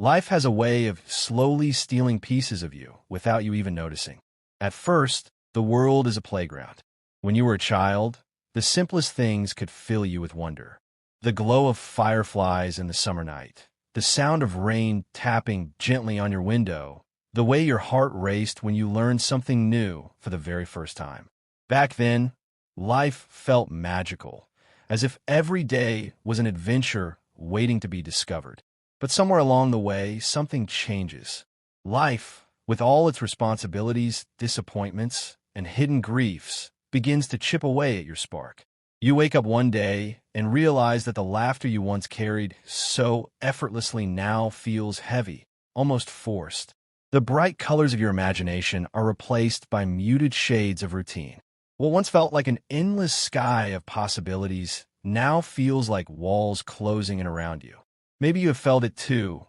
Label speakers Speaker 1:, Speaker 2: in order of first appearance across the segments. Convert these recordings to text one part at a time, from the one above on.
Speaker 1: Life has a way of slowly stealing pieces of you without you even noticing. At first, the world is a playground. When you were a child, the simplest things could fill you with wonder. The glow of fireflies in the summer night, the sound of rain tapping gently on your window, the way your heart raced when you learned something new for the very first time. Back then, life felt magical, as if every day was an adventure waiting to be discovered. But somewhere along the way, something changes. Life, with all its responsibilities, disappointments, and hidden griefs, begins to chip away at your spark. You wake up one day and realize that the laughter you once carried so effortlessly now feels heavy, almost forced. The bright colors of your imagination are replaced by muted shades of routine. What once felt like an endless sky of possibilities now feels like walls closing in around you. Maybe you have felt it too,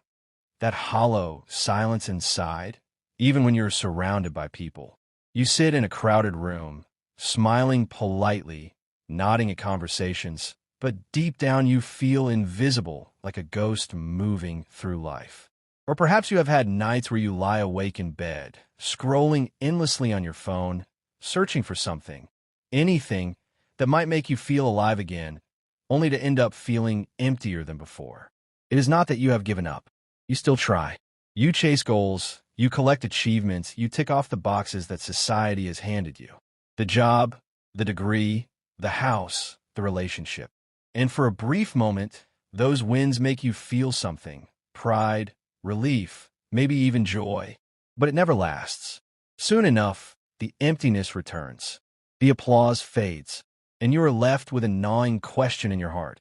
Speaker 1: that hollow silence inside, even when you're surrounded by people. You sit in a crowded room, smiling politely, nodding at conversations, but deep down you feel invisible, like a ghost moving through life. Or perhaps you have had nights where you lie awake in bed, scrolling endlessly on your phone, searching for something, anything that might make you feel alive again, only to end up feeling emptier than before. It is not that you have given up. You still try. You chase goals, you collect achievements, you tick off the boxes that society has handed you. The job, the degree, the house, the relationship. And for a brief moment, those wins make you feel something, pride, relief, maybe even joy. But it never lasts. Soon enough, the emptiness returns. The applause fades, and you are left with a gnawing question in your heart.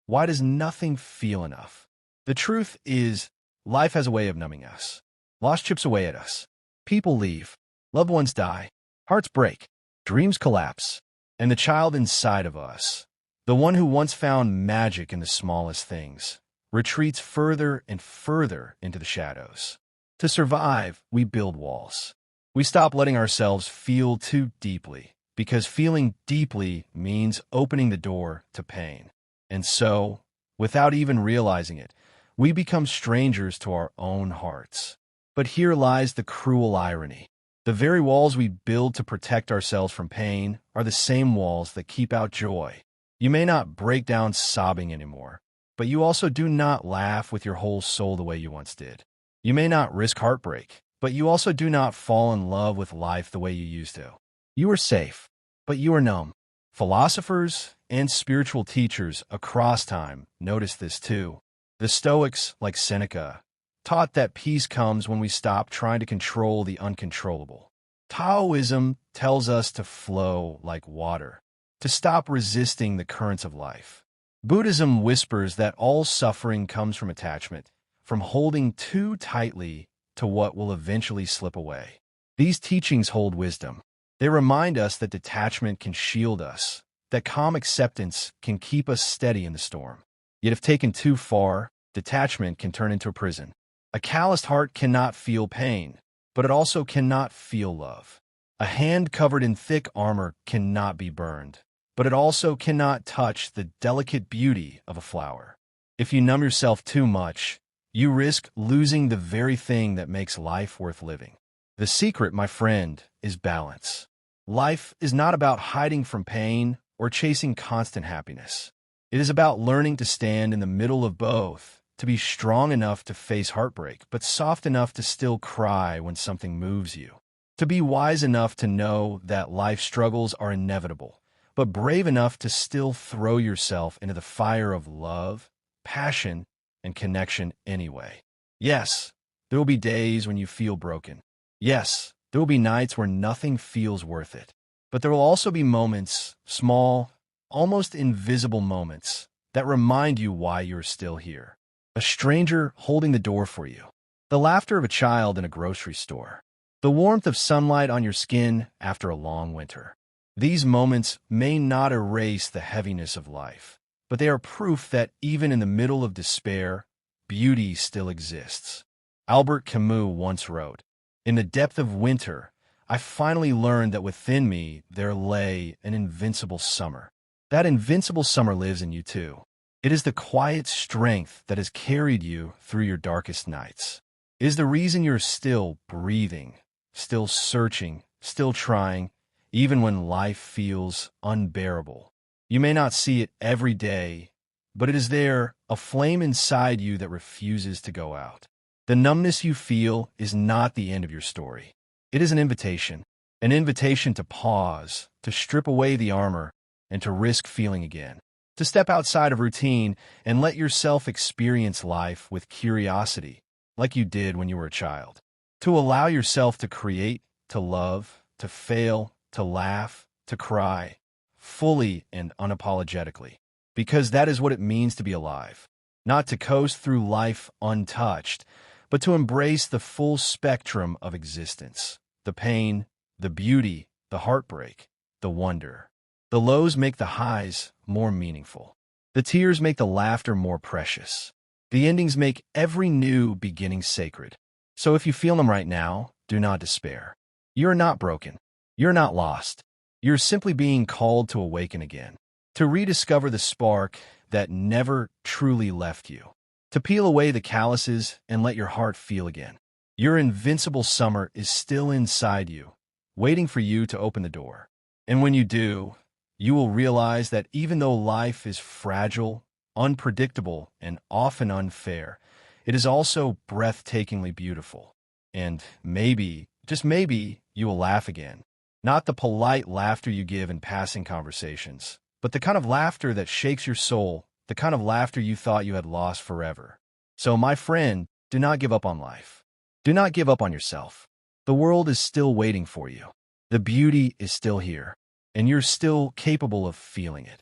Speaker 1: Why does nothing feel enough? The truth is, life has a way of numbing us. Loss chips away at us. People leave. Loved ones die. Hearts break. Dreams collapse. And the child inside of us, the one who once found magic in the smallest things, retreats further and further into the shadows. To survive, we build walls. We stop letting ourselves feel too deeply, because feeling deeply means opening the door to pain. And so, without even realizing it, we become strangers to our own hearts. But here lies the cruel irony. The very walls we build to protect ourselves from pain are the same walls that keep out joy. You may not break down sobbing anymore, but you also do not laugh with your whole soul the way you once did. You may not risk heartbreak, but you also do not fall in love with life the way you used to. You are safe, but you are numb. Philosophers and spiritual teachers across time noticed this too. The Stoics, like Seneca, taught that peace comes when we stop trying to control the uncontrollable. Taoism tells us to flow like water, to stop resisting the currents of life. Buddhism whispers that all suffering comes from attachment, from holding too tightly to what will eventually slip away. These teachings hold wisdom. They remind us that detachment can shield us, that calm acceptance can keep us steady in the storm. Yet if taken too far, detachment can turn into a prison. A calloused heart cannot feel pain, but it also cannot feel love. A hand covered in thick armor cannot be burned, but it also cannot touch the delicate beauty of a flower. If you numb yourself too much, you risk losing the very thing that makes life worth living. The secret, my friend, is balance. Life is not about hiding from pain or chasing constant happiness. It is about learning to stand in the middle of both, to be strong enough to face heartbreak, but soft enough to still cry when something moves you. To be wise enough to know that life struggles are inevitable, but brave enough to still throw yourself into the fire of love, passion, and connection anyway. Yes, there will be days when you feel broken. Yes, there will be nights where nothing feels worth it. But there will also be moments, small, almost invisible moments, that remind you why you're still here. A stranger holding the door for you. The laughter of a child in a grocery store. The warmth of sunlight on your skin after a long winter. These moments may not erase the heaviness of life, but they are proof that even in the middle of despair, beauty still exists. Albert Camus once wrote, "In the depth of winter, I finally learned that within me there lay an invincible summer." That invincible summer lives in you too. It is the quiet strength that has carried you through your darkest nights. It is the reason you're still breathing, still searching, still trying, even when life feels unbearable. You may not see it every day, but it is there, a flame inside you that refuses to go out. The numbness you feel is not the end of your story. It is an invitation to pause, to strip away the armor, and to risk feeling again. To step outside of routine and let yourself experience life with curiosity, like you did when you were a child. To allow yourself to create, to love, to fail, to laugh, to cry, fully and unapologetically. Because that is what it means to be alive. Not to coast through life untouched, but to embrace the full spectrum of existence. The pain, the beauty, the heartbreak, the wonder. The lows make the highs more meaningful. The tears make the laughter more precious. The endings make every new beginning sacred. So if you feel them right now, do not despair. You're not broken. You're not lost. You're simply being called to awaken again. To rediscover the spark that never truly left you. To peel away the calluses and let your heart feel again. Your invincible summer is still inside you, waiting for you to open the door. And when you do, you will realize that even though life is fragile, unpredictable, and often unfair, it is also breathtakingly beautiful. And maybe, just maybe, you will laugh again. Not the polite laughter you give in passing conversations, but the kind of laughter that shakes your soul, the kind of laughter you thought you had lost forever. So, my friend, do not give up on life. Do not give up on yourself. The world is still waiting for you. The beauty is still here, and you're still capable of feeling it.